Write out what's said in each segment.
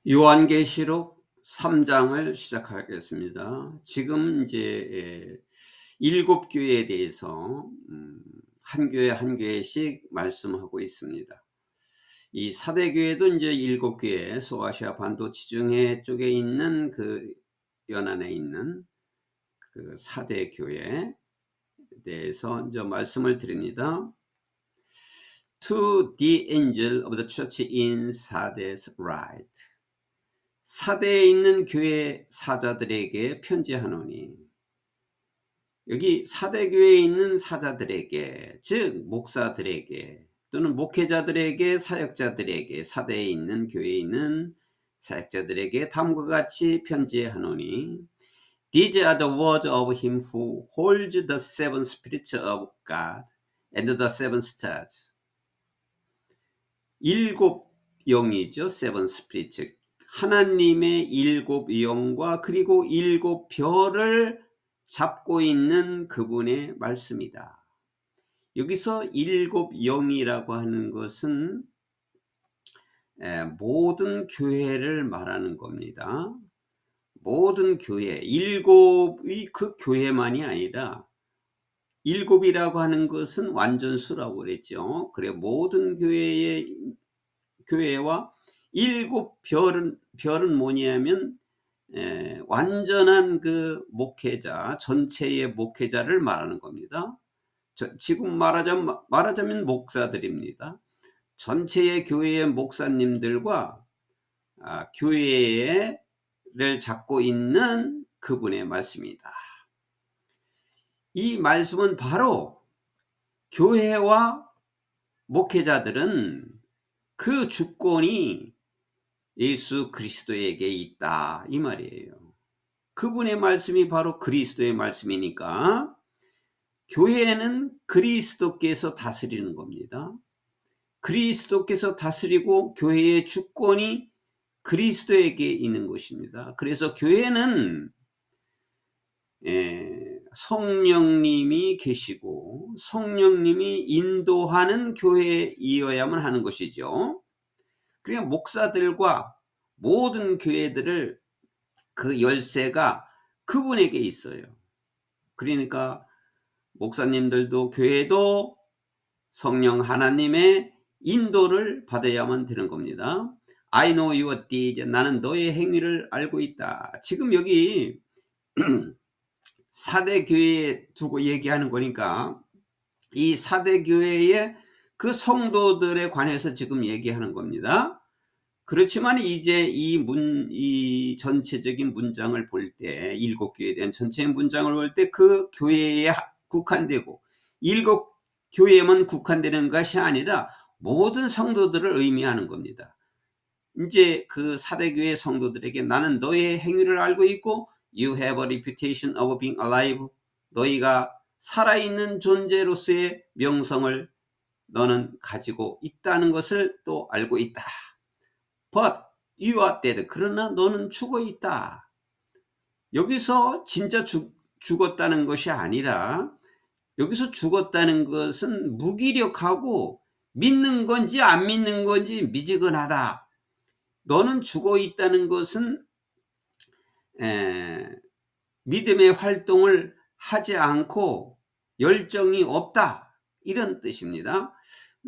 요한계시록 3장을 시작하겠습니다. 지금 이제 일곱 교회에 대해서 한 교회 한 교회씩 말씀하고 있습니다. 이 사대교회도 이제 일곱 교회, 소아시아 반도 지중해 쪽에 있는 그 연안에 있는 그 사대교회에 대해서 이제 말씀을 드립니다. To the angel of the church in Sardes write. 사대에 있는 교회 사자들에게 편지하노니, 여기 사대교회에 있는 사자들에게, 즉 목사들에게 또는 목회자들에게, 사역자들에게, 사대에 있는 교회에 있는 사역자들에게 다음과 같이 편지하노니, These are the words of him who holds the seven spirits of God and the seven stars. 일곱 영이죠. seven spirits. 하나님의 일곱 영과 그리고 일곱 별을 잡고 있는 그분의 말씀이다. 여기서 일곱 영이라고 하는 것은 모든 교회를 말하는 겁니다. 모든 교회, 일곱의 그 교회만이 아니라, 일곱이라고 하는 것은 완전수라고 그랬죠. 그래 모든 교회와 일곱 별은 뭐냐면 완전한 그 목회자, 전체의 목회자를 말하는 겁니다. 지금 말하자면 목사들입니다. 전체의 교회의 목사님들과 교회를 잡고 있는 그분의 말씀이다. 이 말씀은 바로 교회와 목회자들은 그 주권이 예수 그리스도에게 있다, 이 말이에요. 그분의 말씀이 바로 그리스도의 말씀이니까 교회는 그리스도께서 다스리는 겁니다. 그리스도께서 다스리고 교회의 주권이 그리스도에게 있는 것입니다. 그래서 교회는 성령님이 계시고 성령님이 인도하는 교회이어야만 하는 것이죠. 그러니까 목사들과 모든 교회들을 그 열쇠가 그분에게 있어요. 그러니까 목사님들도 교회도 성령 하나님의 인도를 받아야만 되는 겁니다. I know your deeds. 나는 너의 행위를 알고 있다. 지금 여기 사대교회에 두고 얘기하는 거니까 이 사대교회의 그 성도들에 관해서 지금 얘기하는 겁니다. 그렇지만 이제 이 전체적인 문장을 볼 때, 일곱 교회에 대한 전체 문장을 볼 때 그 교회에 국한되고 일곱 교회만 국한되는 것이 아니라 모든 성도들을 의미하는 겁니다. 이제 그 사대교회 성도들에게 나는 너의 행위를 알고 있고 You have a reputation of being alive. 너희가 살아있는 존재로서의 명성을 너는 가지고 있다는 것을 또 알고 있다. But you are dead. 그러나 너는 죽어 있다. 여기서 진짜 죽었다는 것이 아니라, 여기서 죽었다는 것은 무기력하고 믿는 건지 안 믿는 건지 미지근하다. 너는 죽어 있다는 것은 믿음의 활동을 하지 않고 열정이 없다, 이런 뜻입니다.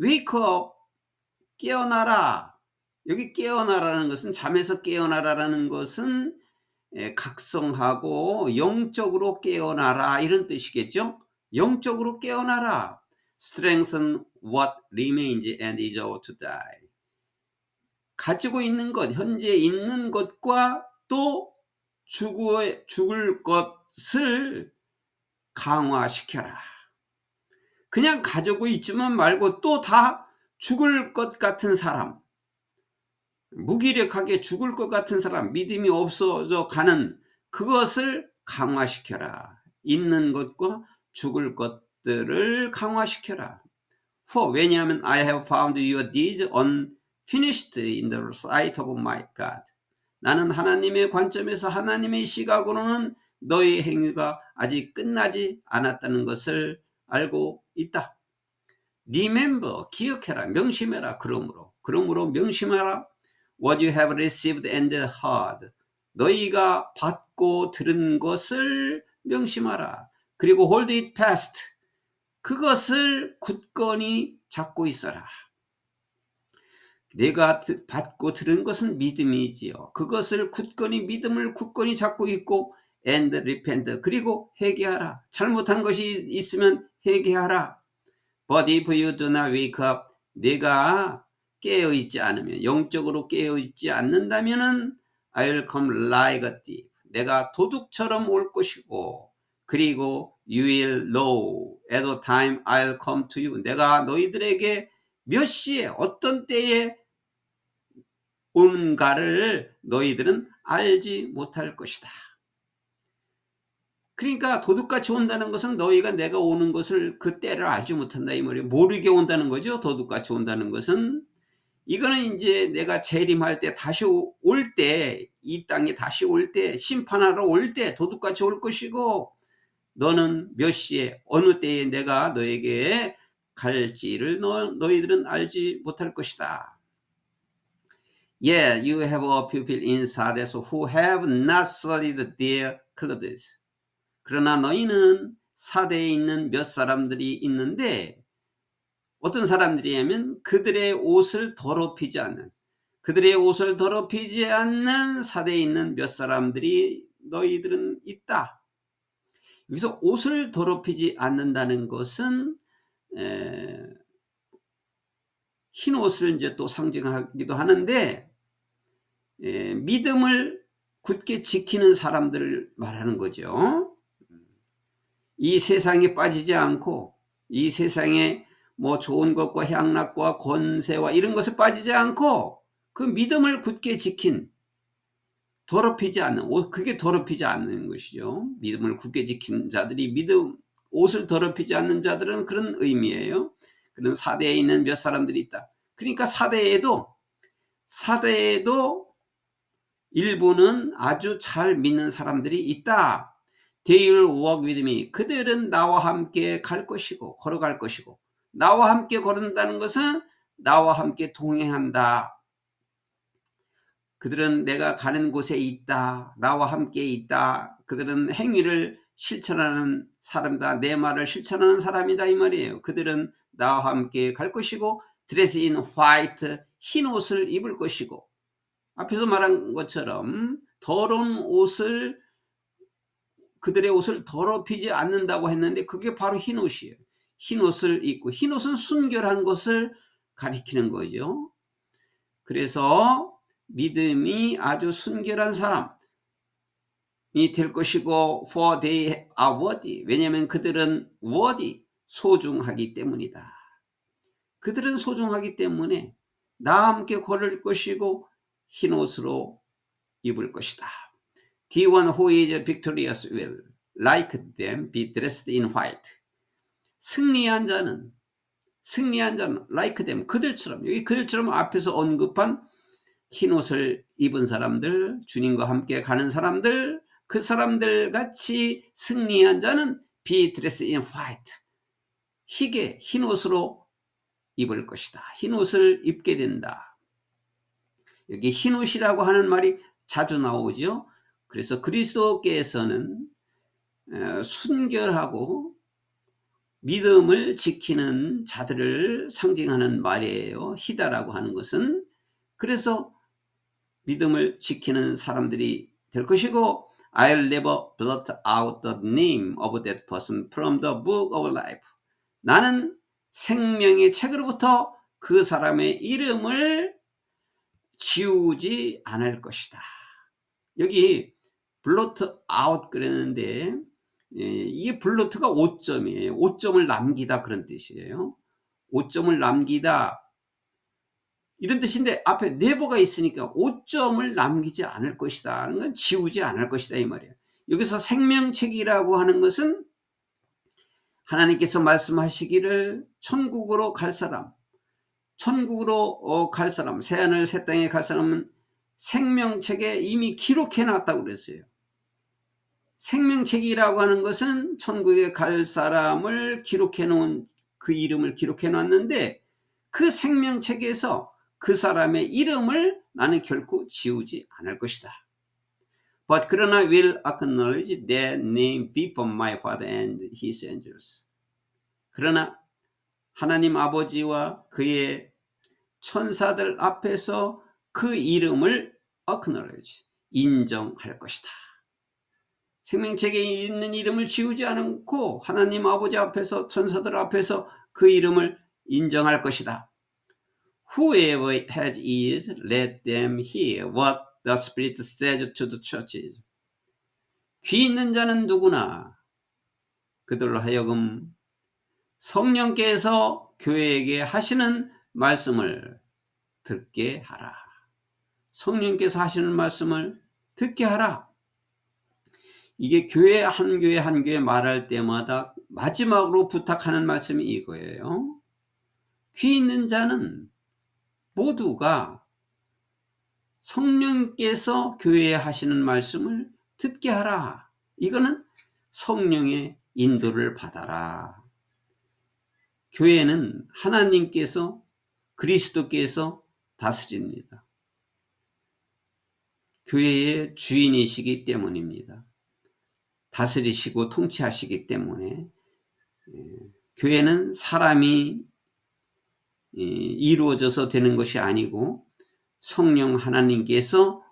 Wake up, 깨어나라. 여기 깨어나라는 것은, 잠에서 깨어나라는 것은 각성하고 영적으로 깨어나라, 이런 뜻이겠죠. 영적으로 깨어나라. Strengthen what remains and is about to die. 가지고 있는 것, 현재 있는 것과 또 죽을 것을 강화시켜라. 그냥 가지고 있지만 말고 또 다 죽을 것 같은 사람, 무기력하게 죽을 것 같은 사람, 믿음이 없어져 가는 그것을 강화시켜라. 있는 것과 죽을 것들을 강화시켜라. 왜냐하면 I have found your deeds unfinished in the sight of my God. 나는 하나님의 관점에서, 하나님의 시각으로는 너의 행위가 아직 끝나지 않았다는 것을 알고 있다. Remember, 기억해라, 명심해라. 그러므로 명심하라. what you have received and heard. 너희가 받고 들은 것을 명심하라. 그리고 hold it fast. 그것을 굳건히 잡고 있어라. 내가 받고 들은 것은 믿음이지요. 그것을 믿음을 굳건히 잡고 있고 and repent. 그리고 회개하라. 잘못한 것이 있으면 회개하라. But if you do not wake up, 내가 깨어있지 않으면, 영적으로 깨어있지 않는다면은 I'll come like a thief. 내가 도둑처럼 올 것이고, 그리고 you will know at the time I'll come to you. 내가 너희들에게 몇 시에 어떤 때에 오는가를 너희들은 알지 못할 것이다. 그러니까 도둑같이 온다는 것은 너희가 내가 오는 것을 그 때를 알지 못한다 이 말이에요. 모르게 온다는 거죠. 도둑같이 온다는 것은. 이거는 이제 내가 재림할 때 다시 올 때, 이 땅에 다시 올 때, 심판하러 올 때 도둑같이 올 것이고, 너는 몇 시에 어느 때에 내가 너에게 갈지를 너희들은 알지 못할 것이다. Yeah, you have a people in Sardes who have not soiled their clothes. 그러나 너희는 사대에 있는 몇 사람들이 있는데, 어떤 사람들이냐면 그들의 옷을 더럽히지 않는, 사대에 있는 몇 사람들이 너희들은 있다. 여기서 옷을 더럽히지 않는다는 것은 흰 옷을 이제 또 상징하기도 하는데, 믿음을 굳게 지키는 사람들을 말하는 거죠. 이 세상에 빠지지 않고, 이 세상에 뭐 좋은 것과 향락과 권세와 이런 것에 빠지지 않고 그 믿음을 굳게 지킨, 더럽히지 않는, 그게 더럽히지 않는 것이죠. 믿음을 굳게 지킨 자들이, 옷을 더럽히지 않는 자들은 그런 의미예요. 그런 사대에 있는 몇 사람들이 있다. 그러니까 사대에도 일부는 아주 잘 믿는 사람들이 있다. They will walk with me. 그들은 나와 함께 갈 것이고, 걸어갈 것이고, 나와 함께 걸은다는 것은 나와 함께 동행한다. 그들은 내가 가는 곳에 있다. 나와 함께 있다. 그들은 행위를 실천하는 사람이다. 내 말을 실천하는 사람이다 이 말이에요. 그들은 나와 함께 갈 것이고, dress in white, 흰 옷을 입을 것이고, 앞에서 말한 것처럼 더러운 옷을, 그들의 옷을 더럽히지 않는다고 했는데 그게 바로 흰 옷이에요. 흰 옷을 입고, 흰 옷은 순결한 것을 가리키는 거죠. 그래서 믿음이 아주 순결한 사람이 될 것이고, for they are worthy. 왜냐하면 그들은 worthy, 소중하기 때문이다. 그들은 소중하기 때문에 나와 함께 걸을 것이고 흰 옷으로 입을 것이다. The one who is victorious will, like them, be dressed in white. 승리한 자는 like them, 그들처럼, 여기 그들처럼 앞에서 언급한 흰 옷을 입은 사람들, 주님과 함께 가는 사람들, 그 사람들 같이 승리한 자는 be dressed in white, 희게 흰 옷으로 입을 것이다. 흰 옷을 입게 된다. 여기 흰 옷이라고 하는 말이 자주 나오죠. 그래서 그리스도께서는 순결하고 믿음을 지키는 자들을 상징하는 말이에요. 희다라고 하는 것은. 그래서 믿음을 지키는 사람들이 될 것이고, I'll never blot out the name of that person from the book of life. 나는 생명의 책으로부터 그 사람의 이름을 지우지 않을 것이다. 여기 blot out 그랬는데, 이게 blot가 5점이에요. 5점을 남기다 그런 뜻이에요. 5점을 남기다 이런 뜻인데 앞에 never가 있으니까 5점을 남기지 않을 것이다 하는 건 지우지 않을 것이다 이 말이에요. 여기서 생명책이라고 하는 것은 하나님께서 말씀하시기를 천국으로 갈 사람, 새하늘 새 땅에 갈 사람은 생명책에 이미 기록해 놨다고 그랬어요. 생명책이라고 하는 것은 천국에 갈 사람을 기록해 놓은, 그 이름을 기록해 놨는데 그 생명책에서 그 사람의 이름을 나는 결코 지우지 않을 것이다. But 그러나 will acknowledge their name before my Father and his angels. 그러나 하나님 아버지와 그의 천사들 앞에서 그 이름을 acknowledge, 인정할 것이다. 생명책에 있는 이름을 지우지 않고 하나님 아버지 앞에서 천사들 앞에서 그 이름을 인정할 것이다. Whoever has ears, let them hear what the Spirit says to the churches. 귀 있는 자는 누구나 그들로 하여금 성령께서 교회에게 하시는 말씀을 듣게 하라. 성령께서 하시는 말씀을 듣게 하라. 이게 교회 한 교회 말할 때마다 마지막으로 부탁하는 말씀이 이거예요. 귀 있는 자는 모두가 성령께서 교회에 하시는 말씀을 듣게 하라. 이거는 성령의 인도를 받아라. 교회는 하나님께서 그리스도께서 다스립니다. 교회의 주인이시기 때문입니다. 다스리시고 통치하시기 때문에 교회는 사람이 이루어져서 되는 것이 아니고 성령 하나님께서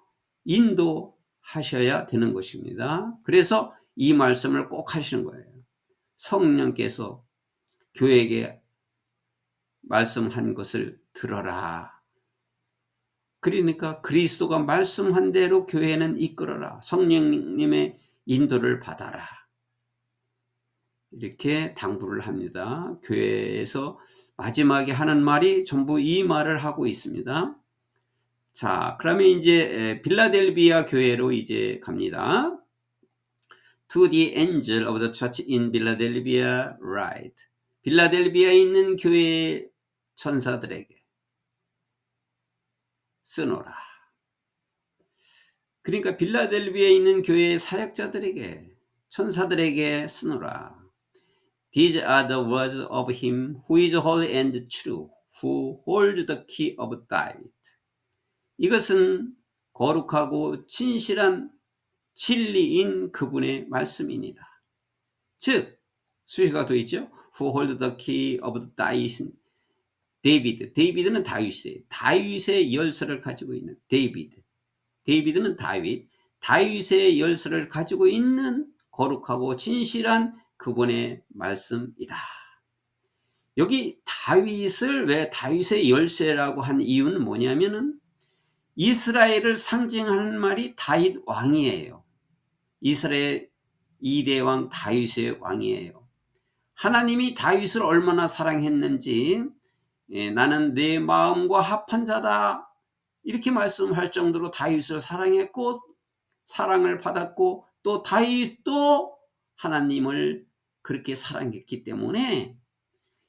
인도하셔야 되는 것입니다. 그래서 이 말씀을 꼭 하시는 거예요. 성령께서 교회에게 말씀한 것을 들어라. 그러니까 그리스도가 말씀한 대로 교회는 이끌어라. 성령님의 인도를 받아라. 이렇게 당부를 합니다. 교회에서 마지막에 하는 말이 전부 이 말을 하고 있습니다. 자, 그러면 이제 빌라델비아 교회로 이제 갑니다. To the angel of the church in Philadelphia write. 빌라델비아에 있는 교회 천사들에게 쓰노라. 그러니까 빌라델비아에 있는 교회의 사역자들에게 천사들에게 쓰노라. These are the words of him who is holy and true, who holds the key of David. 이것은 거룩하고 진실한 진리인 그분의 말씀이니라. 즉 수식어가 또 있죠. Who holds the key of David. 데이비드는 다윗이에요. 다윗의 열쇠를 가지고 있는 데이비드. 데이비드는 다윗의 열쇠를 가지고 있는 거룩하고 진실한 그분의 말씀이다. 여기 다윗을 왜 다윗의 열쇠라고 한 이유는 뭐냐면은 이스라엘을 상징하는 말이 다윗 왕이에요. 이스라엘 2대 왕 다윗의 왕이에요. 하나님이 다윗을 얼마나 사랑했는지 나는 내 마음과 합한 자다 이렇게 말씀할 정도로 다윗을 사랑했고 사랑을 받았고 또 다윗도 하나님을 그렇게 사랑했기 때문에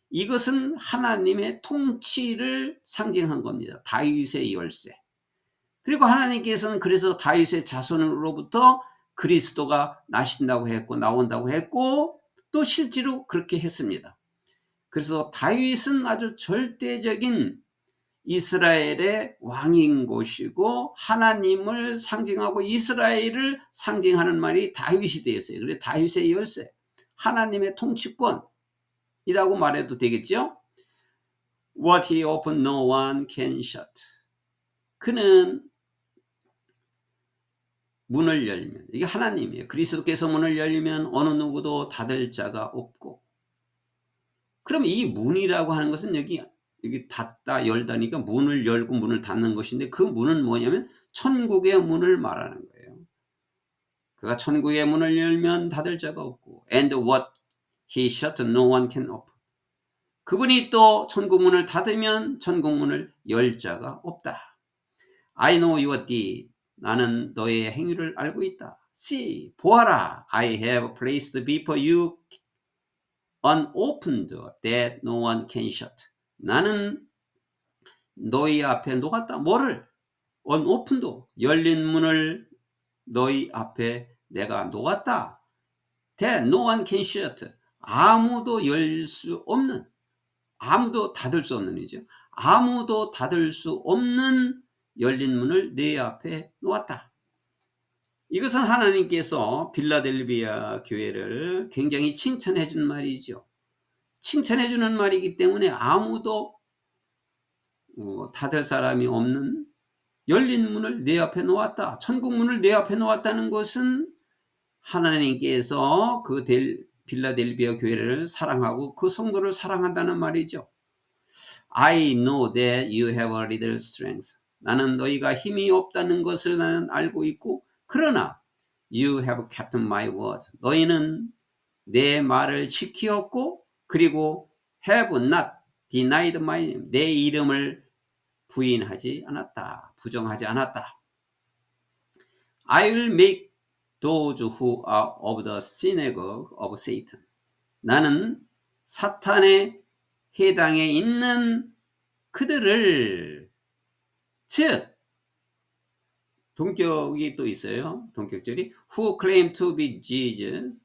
이것은 하나님의 통치를 상징한 겁니다. 다윗의 열쇠. 그리고 하나님께서는 그래서 다윗의 자손으로부터 그리스도가 나신다고 했고 나온다고 했고 또 실제로 그렇게 했습니다. 그래서 다윗은 아주 절대적인 이스라엘의 왕인 것이고 하나님을 상징하고 이스라엘을 상징하는 말이 다윗이 되었어요. 그래서 다윗의 열쇠, 하나님의 통치권이라고 말해도 되겠죠. What he opened no one can shut. 그는 문을 열면 이게 하나님이에요. 그리스도께서 문을 열면 어느 누구도 닫을 자가 없고 그럼 이 문이라고 하는 것은 여기 닫다 열다니까 문을 열고 문을 닫는 것인데 그 문은 뭐냐면 천국의 문을 말하는 거예요. 그가 천국의 문을 열면 닫을 자가 없고 and what he shut no one can open. 그분이 또 천국 문을 닫으면 천국 문을 열 자가 없다. I know your deed. 나는 너의 행위를 알고 있다. See, 보아라. I have placed before you an open door that no one can shut. 나는 너희 앞에 놓았다. 뭐를? an open door. 열린 문을 너희 앞에 내가 놓았다. that no one can shut. 아무도 열 수 없는, 아무도 닫을 수 없는 이죠. 아무도 닫을 수 없는 열린 문을 내 앞에 놓았다. 이것은 하나님께서 빌라델비아 교회를 굉장히 칭찬해 준 말이죠. 칭찬해 주는 말이기 때문에 아무도 닫을 사람이 없는 열린 문을 내 앞에 놓았다. 천국 문을 내 앞에 놓았다는 것은 하나님께서 그 빌라델비아 교회를 사랑하고 그 성도를 사랑한다는 말이죠. I know that you have a little strength. 나는 너희가 힘이 없다는 것을 나는 알고 있고, 그러나 you have kept my word. 너희는 내 말을 지키었고, 그리고 have not denied my name. 내 이름을 부인하지 않았다. 부정하지 않았다. I will make those who are of the synagogue of Satan. 나는 사탄의 해당에 있는 그들을, 즉 동격이 또 있어요. 동격절이 who claim to be Jews.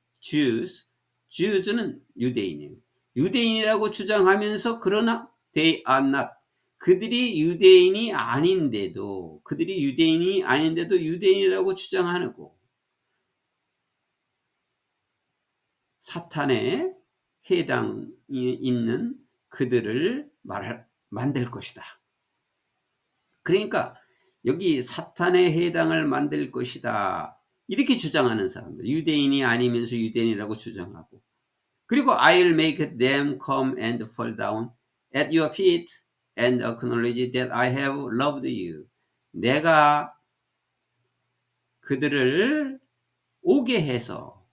Jews는 유대인이에요. 유대인이라고 주장하면서 그러나 they are not. 그들이 유대인이 아닌데도 유대인이라고 주장하고 사탄의 해당이 있는 그들을 만들 것이다. 그러니까 여기 사탄의 해당을 만들 것이다. 이렇게 주장하는 사람들. 유대인이 아니면서 유대인이라고 주장하고. 그리고 I'll make them come and fall down at your feet and acknowledge that I have loved you. 내가 그들을 오게 해서,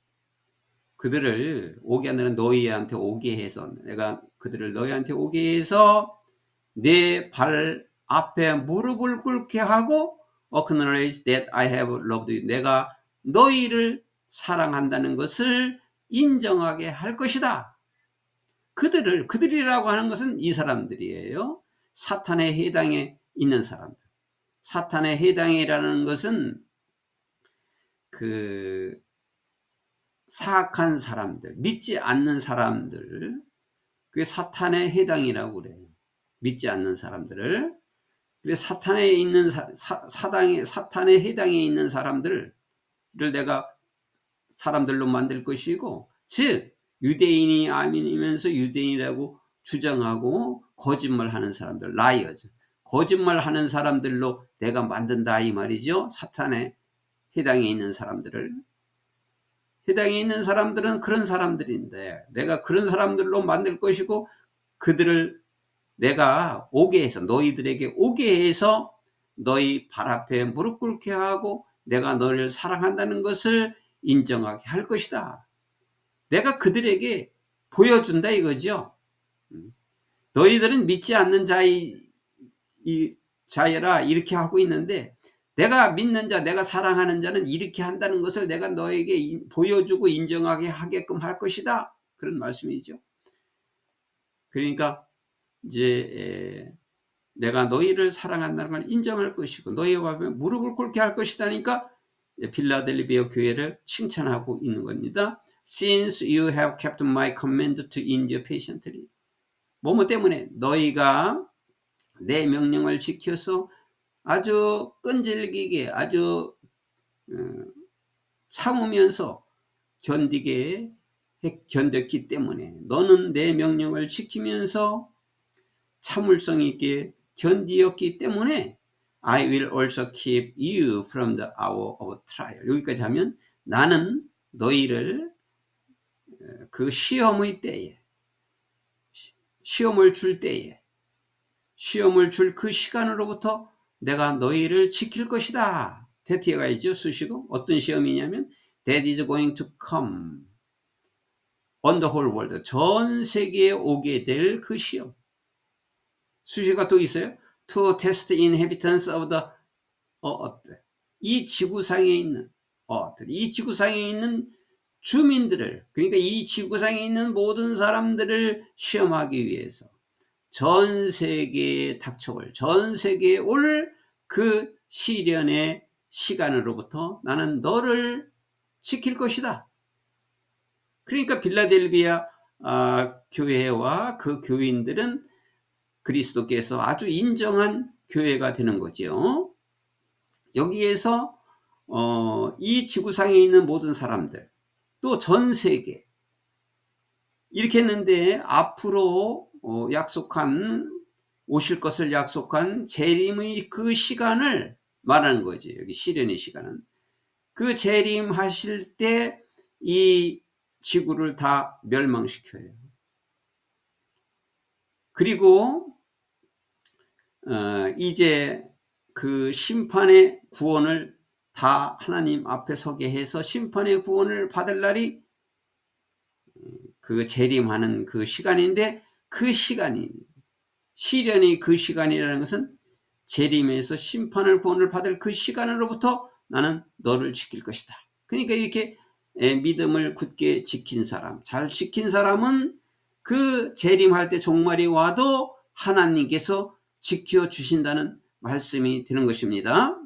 그들을 오게 하는 너희한테 오게 해서, 내가 그들을 너희한테 오게 해서 내 발 앞에 무릎을 꿇게 하고 acknowledge that I have loved you. 내가 너희를 사랑한다는 것을 인정하게 할 것이다. 그들이라고 하는 것은 이 사람들이에요. 사탄의 해당에 있는 사람들. 사탄의 해당이라는 것은 그 사악한 사람들, 믿지 않는 사람들, 그게 사탄의 해당이라고 그래요. 믿지 않는 사람들을. 그래서 사탄에 있는 사탄의 해당에 있는 사람들을 내가 사람들로 만들 것이고, 즉 유대인이 아니면서 유대인이라고 주장하고 거짓말하는 사람들, 라이어즈, 거짓말하는 사람들로 내가 만든다 이 말이죠. 사탄에 해당에 있는 사람들을. 해당에 있는 사람들은 그런 사람들인데 내가 그런 사람들로 만들 것이고, 그들을 내가 오게 해서, 너희들에게 오게 해서 너희 발 앞에 무릎 꿇게 하고 내가 너를 사랑한다는 것을 인정하게 할 것이다. 내가 그들에게 보여준다 이거죠. 너희들은 믿지 않는 자여라 이렇게 하고 있는데, 내가 믿는 자, 내가 사랑하는 자는 이렇게 한다는 것을 내가 너에게 보여주고 인정하게 하게끔 할 것이다. 그런 말씀이죠. 그러니까 이제 내가 너희를 사랑한다는 걸 인정할 것이고 너희와 앞에 무릎을 꿇게 할 것이다니까 빌라델비아 교회를 칭찬하고 있는 겁니다. Since you have kept my command to endure patiently. 뭐뭐 때문에 너희가 내 명령을 지켜서 아주 끈질기게 아주 참으면서 견뎠기 때문에, 너는 내 명령을 지키면서 참을성 있게 견디었기 때문에 I will also keep you from the hour of trial. 여기까지 하면 나는 너희를 그 시험의 때에, 시험을 줄 그 시간으로부터 내가 너희를 지킬 것이다. 대티가 있죠. 수식어. 어떤 시험이냐면 that is going to come on the whole world. 전 세계에 오게 될 그 시험. 수식어가 또 있어요. To test the inhabitants of the earth. 이 지구상에 있는 이 지구상에 있는 주민들을, 그러니까 이 지구상에 있는 모든 사람들을 시험하기 위해서 전 세계에 닥쳐올, 전 세계에 올 그 시련의 시간으로부터 나는 너를 지킬 것이다. 그러니까 빌라델비아 교회와 그 교인들은 그리스도께서 아주 인정한 교회가 되는 거죠. 여기에서 이 지구상에 있는 모든 사람들, 또 전 세계 이렇게 했는데, 앞으로 약속한, 오실 것을 약속한 재림의 그 시간을 말하는 거지. 여기 시련의 시간은 그 재림하실 때 이 지구를 다 멸망시켜요. 그리고 이제 그 심판의 구원을 다 하나님 앞에 서게 해서 심판의 구원을 받을 날이 그 재림하는 그 시간인데, 그 시간이, 시련이 그 시간이라는 것은 재림에서 심판을 구원을 받을 그 시간으로부터 나는 너를 지킬 것이다. 그러니까 이렇게 믿음을 굳게 지킨 사람, 잘 지킨 사람은 그 재림할 때 종말이 와도 하나님께서 지켜주신다는 말씀이 되는 것입니다.